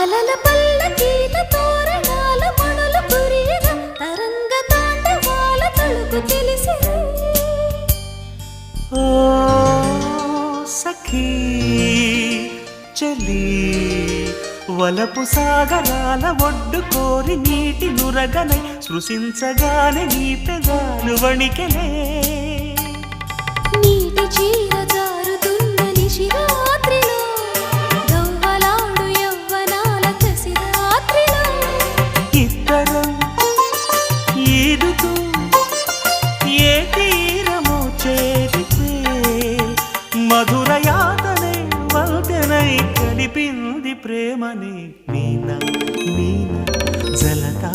అలల పల్లకీల తోరణాల మణులు కురియగా తరంగ తాండవాల తలుపు తెలిసి ఓ సఖీ చలి వలపు సాగరాల ఒడ్డు కోరి నీటి నురగనై స్పృశించగానే నీ పెదాలు వణికెలే నీటి చీర జారుతున్న నిశిరాత్రిలో గవ్వలాడు యవ్వనాల కసిరాత్రిలో ఇద్దరం ఈదుతూ ఏ తీరము చేరితే మధుర యాతనే వల్తెనై కలిపింది ప్రేమనే మీనా మీనా జలతా